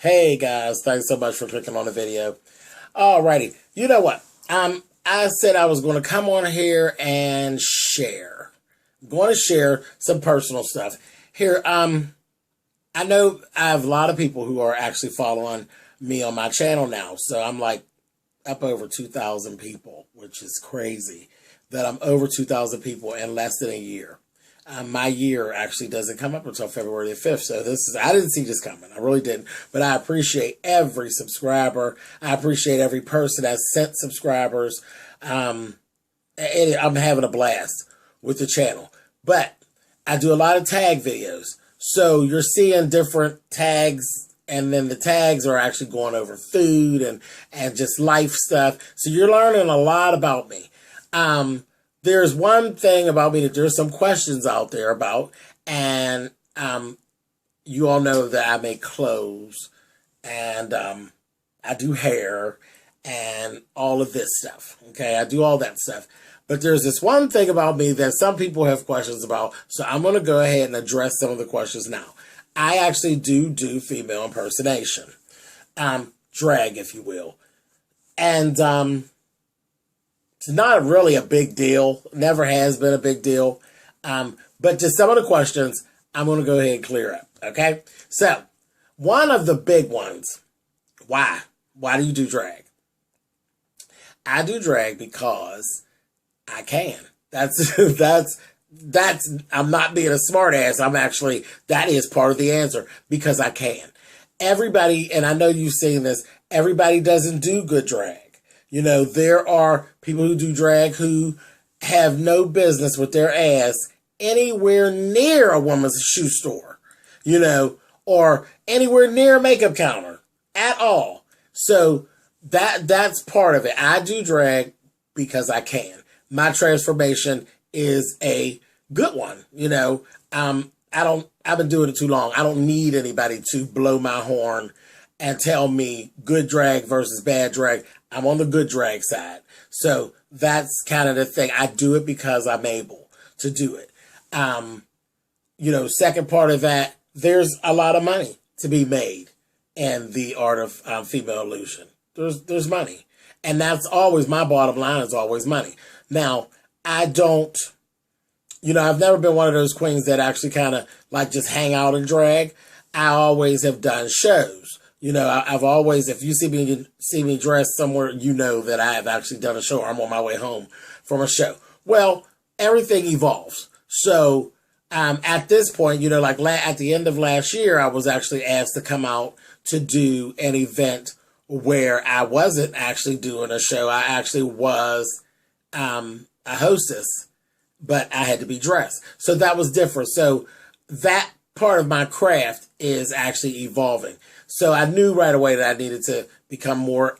Hey guys, thanks so much for clicking on the video. Alrighty, you know what? I said I was going to come on here and share. I'm going to share some personal stuff here. I know I have a lot of people who are actually following me on my channel now, so I'm like up over 2,000 people, which is crazy that I'm over 2,000 people in less than a year. My year actually doesn't come up until February the 5th. So I didn't see this coming. I really didn't. But I appreciate every subscriber. I appreciate every person that sent subscribers. I'm having a blast with the channel. But I do a lot of tag videos. So you're seeing different tags, and then the tags are actually going over food and just life stuff. So you're learning a lot about me. There's one thing about me that there's some questions out there about, and you all know that I make clothes, and I do hair, and all of this stuff, okay? I do all that stuff. But there's this one thing about me that some people have questions about, so I'm going to go ahead and address some of the questions now. I actually do female impersonation, drag, if you will, and it's not really a big deal. Never has been a big deal. But just some of the questions, I'm going to go ahead and clear up. Okay? So, one of the big ones, why? Why do you do drag? I do drag because I can. That's, I'm not being a smart ass. That is part of the answer, because I can. Everybody, and I know you've seen this, everybody doesn't do good drag. You know, there are people who do drag who have no business with their ass anywhere near a woman's shoe store, you know, or anywhere near a makeup counter at all. So that's part of it. I do drag because I can. My transformation is a good one. You know, I've been doing it too long. I don't need anybody to blow my horn and tell me good drag versus bad drag. I'm on the good drag side. So that's kind of the thing. I do it because I'm able to do it. You know, second part of that, there's a lot of money to be made in the art of female illusion. There's money. And that's always, my bottom line is always money. Now, I've never been one of those queens that actually kind of like just hang out and drag. I always have done shows. You know, I've always, if you see me dressed somewhere, you know that I have actually done a show, or I'm on my way home from a show. Well, everything evolves. So at this point, you know, like at the end of last year, I was actually asked to come out to do an event where I wasn't actually doing a show. I actually was a hostess, but I had to be dressed. So that was different. So that part of my craft is actually evolving. So I knew right away that I needed to become more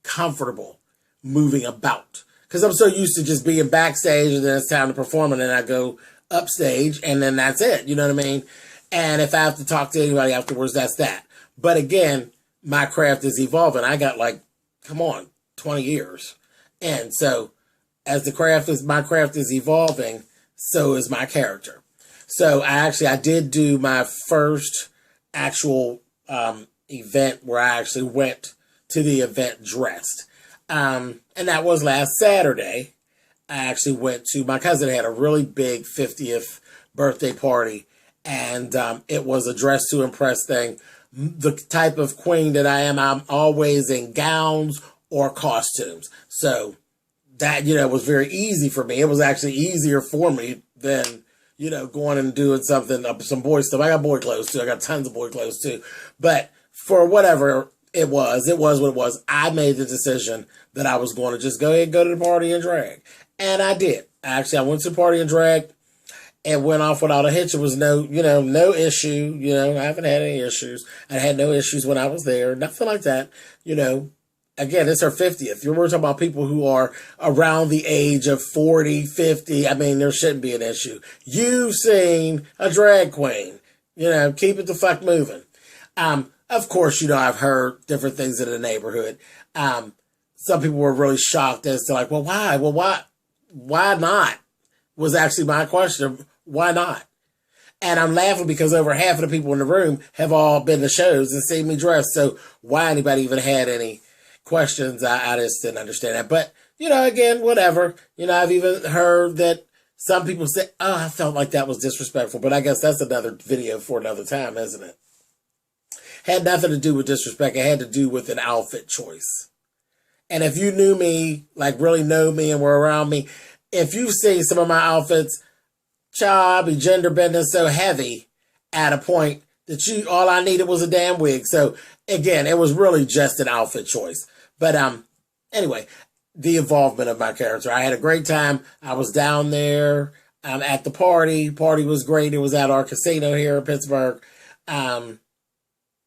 comfortable moving about, because I'm so used to just being backstage and then it's time to perform and then I go upstage and then that's it. You know what I mean? And if I have to talk to anybody afterwards, that's that. But again, my craft is evolving. I got 20 years. And so as my craft is evolving, so is my character. So I did do my first actual event where I actually went to the event dressed. And that was last Saturday. I actually went to, my cousin had a really big 50th birthday party, and it was a dress to impress thing. The type of queen that I am, I'm always in gowns or costumes. So that, you know, was very easy for me. It was actually easier for me than, you know, going and doing something, some boy stuff. I got boy clothes too. I got tons of boy clothes too. But for whatever it was what it was. I made the decision that I was going to just go ahead and go to the party and drag. And I did. Actually, I went to the party and drag and went off without a hitch. It was no issue. You know, I haven't had any issues. I had no issues when I was there. Nothing like that. You know, again, it's her 50th. We're talking about people who are around the age of 40, 50. I mean, there shouldn't be an issue. You've seen a drag queen. You know, keep it the fuck moving. Of course, you know, I've heard different things in the neighborhood. Some people were really shocked as to well, why? Well, why not? Was actually my question. Why not? And I'm laughing because over half of the people in the room have all been to shows and seen me dressed. So why anybody even had any questions, I just didn't understand that. But, again, whatever. I've even heard that some people say, oh, I felt like that was disrespectful. But I guess that's another video for another time, isn't it? Had nothing to do with disrespect. It had to do with an outfit choice. And if you knew me, like really know me and were around me, if you've seen some of my outfits, child, I'll be gender bending so heavy at a point that all I needed was a damn wig. So again, it was really just an outfit choice. But anyway, the involvement of my character. I had a great time. I was down there at the party. Party was great. It was at our casino here in Pittsburgh. And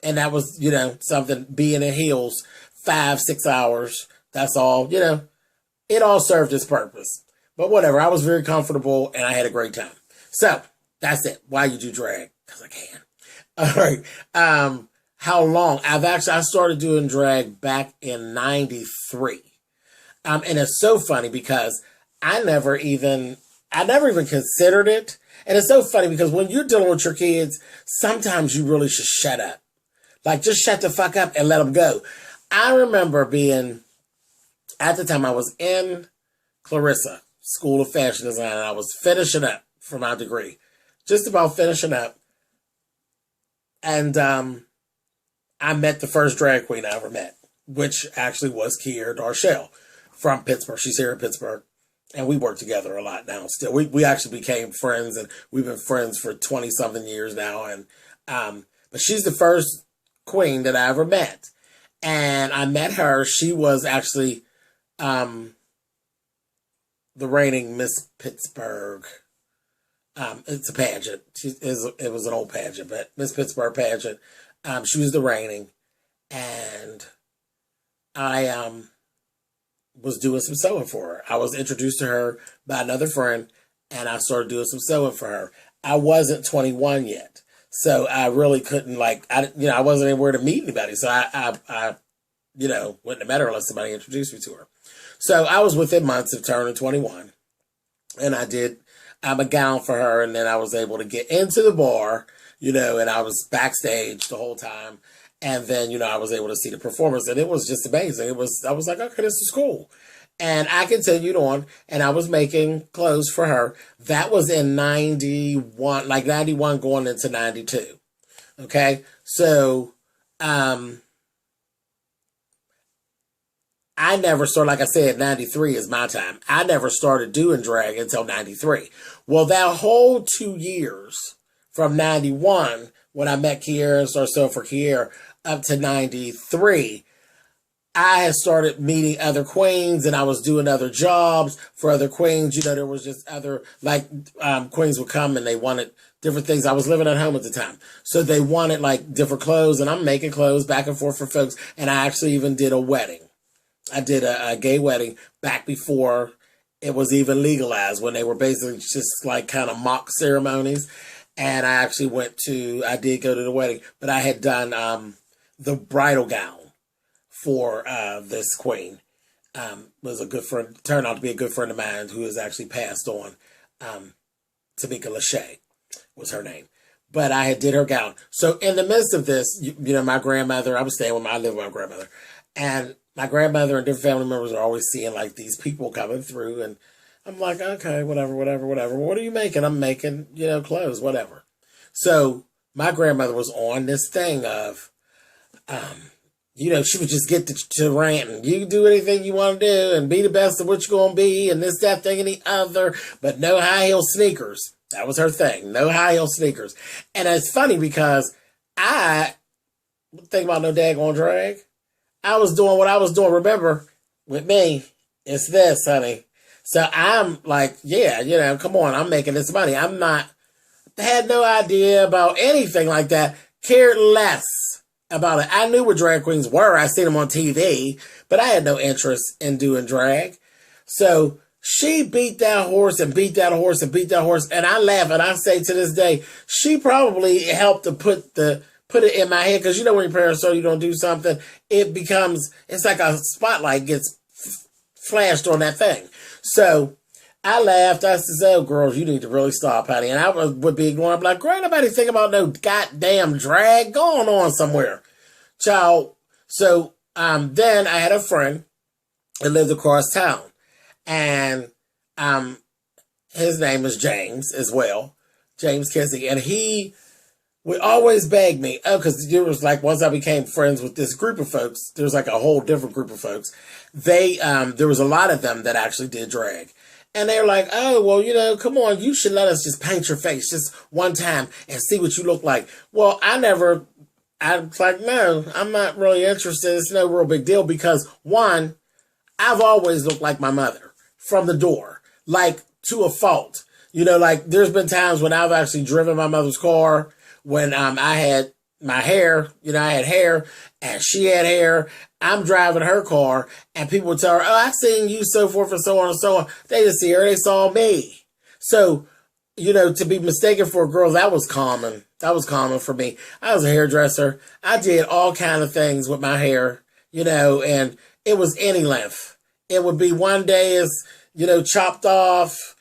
that was, something, being in heels 5-6 hours. That's all, it all served its purpose. But whatever, I was very comfortable and I had a great time. So that's it. Why you do drag? Because I can. All right. How long? I started doing drag back in 93. And it's so funny because I never even considered it. And it's so funny because when you're dealing with your kids, sometimes you really should shut up. Like, just shut the fuck up and let them go. I remember at the time I was in Clarissa School of Fashion Design, and I was finishing up for my degree. Just about finishing up. And I met the first drag queen I ever met, which actually was Kiera Darshell from Pittsburgh. She's here in Pittsburgh. And we work together a lot now still. We actually became friends, and we've been friends for 20-something years now. And but she's the first queen that I ever met. And I met her. She was actually the reigning Miss Pittsburgh. It's a pageant. It was an old pageant, but Miss Pittsburgh pageant. She was the reigning. And I was doing some sewing for her. I was introduced to her by another friend, and I started doing some sewing for her. I wasn't 21 yet, so I really couldn't, I wasn't anywhere to meet anybody. So I wouldn't have met her unless somebody introduced me to her. So I was within months of turning 21, and I did a gown for her, and then I was able to get into the bar, and I was backstage the whole time. And then, I was able to see the performance, and it was just amazing. I was like, okay, this is cool. And I continued on, and I was making clothes for her. That was in 91, 91 going into 92. Okay. So, I never started, like I said, 93 is my time. I never started doing drag until 93. Well, that whole 2 years from 91, when I met Kiera and started sewing for Kiera, up to 93, I had started meeting other queens, and I was doing other jobs for other queens. There was just other, queens would come and they wanted different things. I was living at home at the time. So they wanted different clothes, and I'm making clothes back and forth for folks. And I actually even did a wedding. I did a gay wedding back before it was even legalized, when they were basically just kind of mock ceremonies. And I actually I did go to the wedding, but I had done the bridal gown for this queen. Was a good friend, turned out to be a good friend of mine who has actually passed on. Tamika Lachey was her name. But I had did her gown. So in the midst of this, my grandmother, I lived with my grandmother. And my grandmother and different family members are always seeing these people coming through. And I'm like, okay, whatever. What are you making? I'm making, clothes, whatever. So my grandmother was on this thing of, she would just get to ranting. You can do anything you want to do and be the best of what you're going to be, and this, that, thing, and the other, but no high heel sneakers. That was her thing. No high heel sneakers. And it's funny because I think about no daggone drag. I was doing what I was doing. Remember, with me, it's this, honey. So I'm like, yeah, come on, I'm making this money. Had no idea about anything like that. Cared less about it. I knew what drag queens were. I seen them on TV, but I had no interest in doing drag. So she beat that horse and beat that horse and beat that horse. And I laugh and I say to this day, she probably helped to put it in my head. Because when your parents tell you don't do something, it's like a spotlight gets flashed on that thing. So I laughed. I said, oh, girls, you need to really stop, honey. And would be ignoring. I'm like, girl, ain't nobody think about no goddamn drag going on somewhere. Child. So then I had a friend that lived across town. And his name is James as well. James Kissy. And he would always beg me. Oh, because there was like, once I became friends with this group of folks, there was like a whole different group of folks. There was a lot of them that actually did drag. And they're like, oh, well, come on, you should let us just paint your face just one time and see what you look like. Well, I was like, no, I'm not really interested. It's no real big deal because, one, I've always looked like my mother from the door, like to a fault. Like there's been times when I've actually driven my mother's car when I had my hair, I had hair and she had hair. I'm driving her car and people would tell her, oh, I've seen you, so forth and so on and so on. They didn't see her. They saw me. So, to be mistaken for a girl, that was common. That was common for me. I was a hairdresser. I did all kind of things with my hair, and it was any length. It would be one day is, chopped off,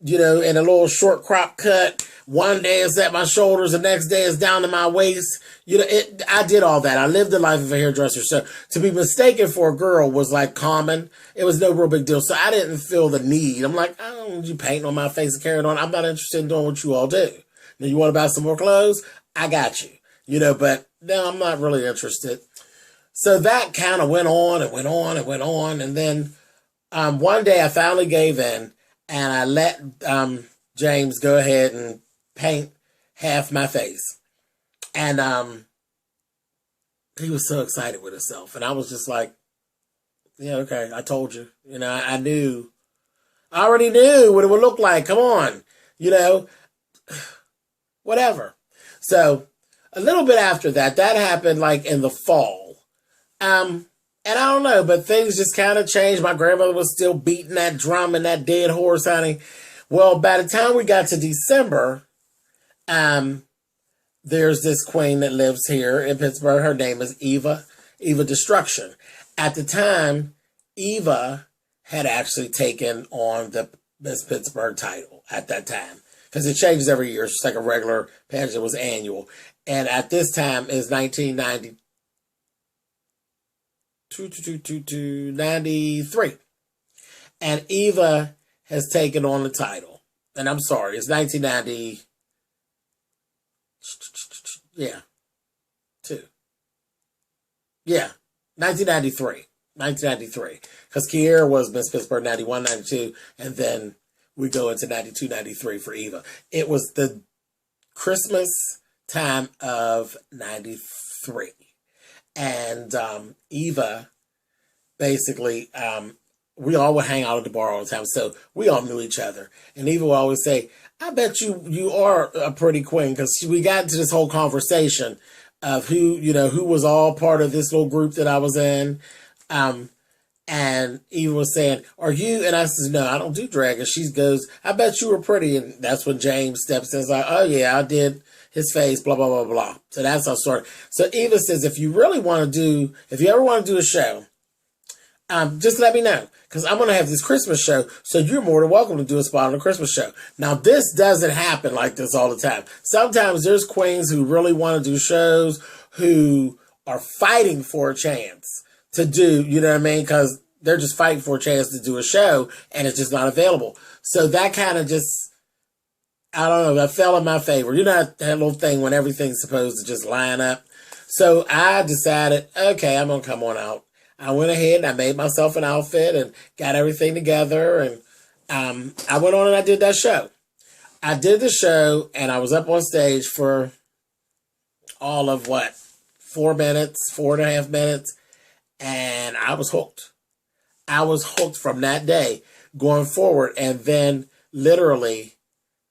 in a little short crop cut. One day it's at my shoulders. The next day it's down to my waist. I did all that. I lived the life of a hairdresser. So to be mistaken for a girl was like common. It was no real big deal. So I didn't feel the need. I'm like, I don't want you painting on my face and carrying on. I'm not interested in doing what you all do. Now you want to buy some more clothes? I got you. But no, I'm not really interested. So that kind of went on and went on and went on. And then one day I finally gave in and I let James go ahead and paint half my face. And he was so excited with himself. And I was just like, yeah, okay, I told you. I knew. I already knew what it would look like. Come on. Whatever. So a little bit after that happened like in the fall. And I don't know, but things just kind of changed. My grandmother was still beating that drum and that dead horse, honey. Well, by the time we got to December, there's this queen that lives here in Pittsburgh. Her name is Eva Destruction. At the time, Eva had actually taken on the Miss Pittsburgh title at that time. Because it changes every year. It's just like a regular pageant. It was annual. And at this time is 1993. And Eva has taken on the title. And I'm sorry, it's 1990. Yeah. 1993. 1993. Because Kiera was Miss Pittsburgh 91, 92, and then we go into 92, 93 for Eva. It was the Christmas time of 93. And Eva, basically, we all would hang out at the bar all the time. So we all knew each other. And Eva would always say, I bet you are a pretty queen. Because we got into this whole conversation of who was all part of this little group that I was in. And Eva was saying, are you? And I said, no, I don't do drag. And she goes, I bet you were pretty. And that's when James steps in and is like, oh yeah, I did his face, blah, blah, blah, blah. So that's how I started. So Eva says, if you ever want to do a show, just let me know. Because I'm going to have this Christmas show. So you're more than welcome to do a spot on the Christmas show. Now, this doesn't happen like this all the time. Sometimes there's queens who really want to do shows who are fighting for a chance to do, you know what I mean? Because they're just fighting for a chance to do a show and it's just not available. So that kind of just, I don't know, that fell in my favor. You know that little thing when everything's supposed to just line up. So I decided, okay, I'm going to come on out. I went ahead and I made myself an outfit and got everything together. And I went on and I did that show. I did the show and I was up on stage for all of 4 minutes, 4.5 minutes. And I was hooked. I was hooked from that day going forward. And then literally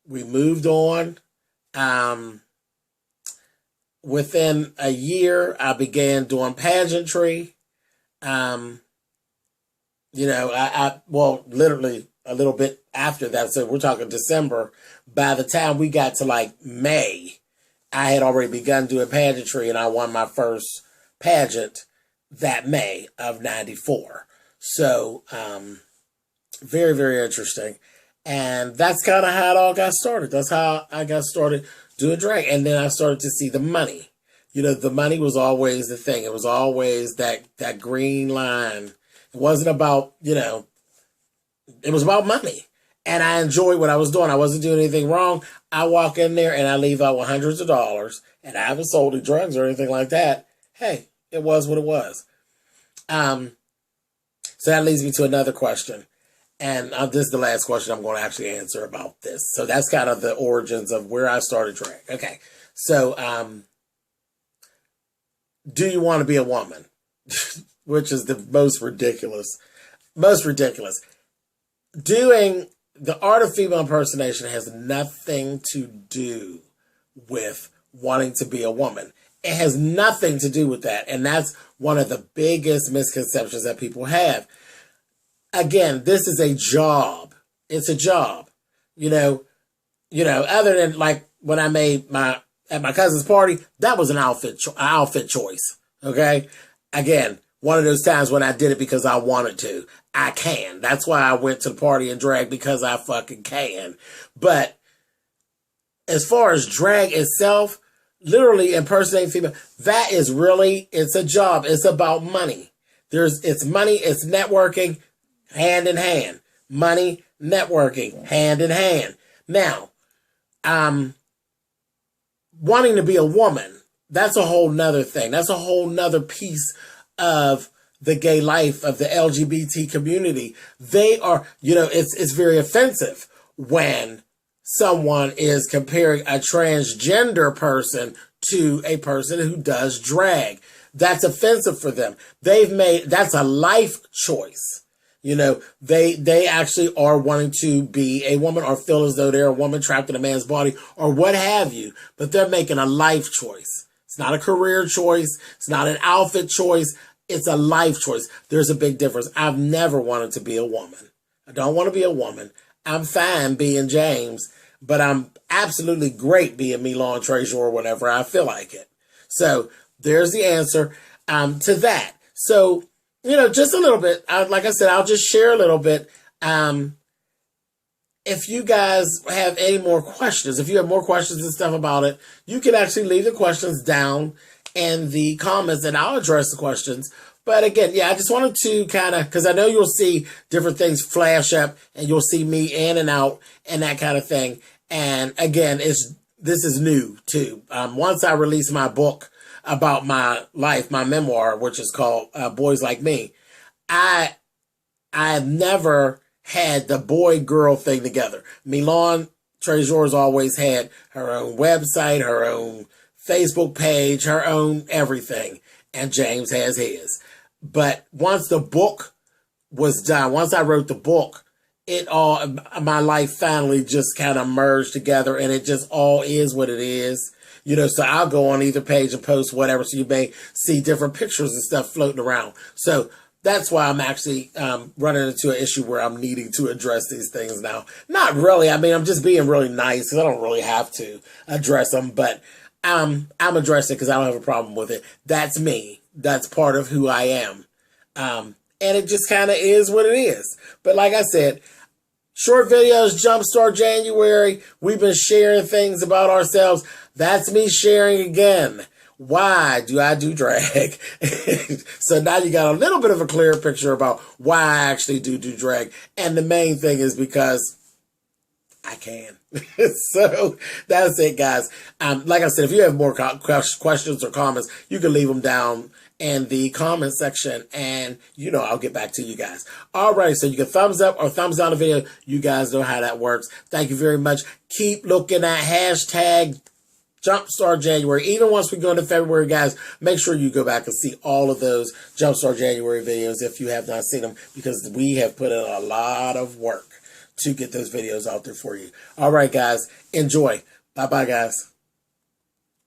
we moved on. Within a year, I began doing pageantry. Literally a little bit after that. So we're talking December. By the time we got to like May, I had already begun doing pageantry and I won my first pageant that May of 94. So, very, very interesting. And that's kind of how it all got started. That's how I got started doing drag. And then I started to see the money. You know, the money was always the thing. It was always that green line. It wasn't about, you know, it was about money. And I enjoyed what I was doing. I wasn't doing anything wrong. I walk in there and I leave out with hundreds of dollars. And I haven't sold any drugs or anything like that. Hey, it was what it was. So that leads me to another question. And this is the last question I'm going to actually answer about this. So that's kind of the origins of where I started drag. Okay. So, do you want to be a woman? Which is the most ridiculous. Doing the art of female impersonation has nothing to do with wanting to be a woman. It has nothing to do with that. And that's one of the biggest misconceptions that people have. Again, this is a job. It's a job. You know, other than like when I made at my cousin's party, that was an outfit choice. Okay. Again, one of those times when I did it because I wanted to. I can. That's why I went to the party and drag, because I fucking can. But as far as drag itself, literally impersonating female, that is really, it's a job. It's about money. It's money, it's networking, hand in hand. Money, networking, hand in hand. Now, wanting to be a woman, that's a whole nother thing. That's a whole nother piece of the gay life of the LGBT community. They are, it's very offensive when someone is comparing a transgender person to a person who does drag. That's offensive for them. That's a life choice. They actually are wanting to be a woman or feel as though they're a woman trapped in a man's body or what have you, but they're making a life choice. It's not a career choice. It's not an outfit choice. It's a life choice. There's a big difference. I've never wanted to be a woman. I don't want to be a woman. I'm fine being James, but I'm absolutely great being Milan Trezor whenever I feel like it. So there's the answer to that. So, just a little bit. Like I said, I'll just share a little bit. If you guys have any more questions, if you have more questions and stuff about it, you can actually leave the questions down in the comments and I'll address the questions. But again, I just wanted to kind of, because I know you'll see different things flash up and you'll see me in and out and that kind of thing. And again, this is new too. Once I release my book about my life, my memoir, which is called Boys Like Me, I've never had the boy-girl thing together. Milan Trezor's always had her own website, her own Facebook page, her own everything, and James has his. But once the book was done, once I wrote the book, my life finally just kind of merged together, and it just all is what it is. So I'll go on either page and post whatever, so you may see different pictures and stuff floating around. So that's why I'm actually running into an issue where I'm needing to address these things now. Not really. I mean, I'm just being really nice because I don't really have to address them, but I'm addressing it because I don't have a problem with it. That's me. That's part of who I am. And it just kind of is what it is. But like I said, short videos, Jumpstart January. We've been sharing things about ourselves. That's me sharing again. Why do I do drag? So now you got a little bit of a clearer picture about why I actually do drag. And the main thing is because I can. So that's it, guys. Like I said, if you have more questions or comments, you can leave them down in the comment section and I'll get back to you guys. All right, so you can thumbs up or thumbs down the video. You guys know how that works. Thank you very much. Keep looking at hashtag Jumpstart January. Even once we go into February, guys, make sure you go back and see all of those Jumpstart January videos if you have not seen them, because we have put in a lot of work to get those videos out there for you. All right, guys, enjoy. Bye-bye, guys.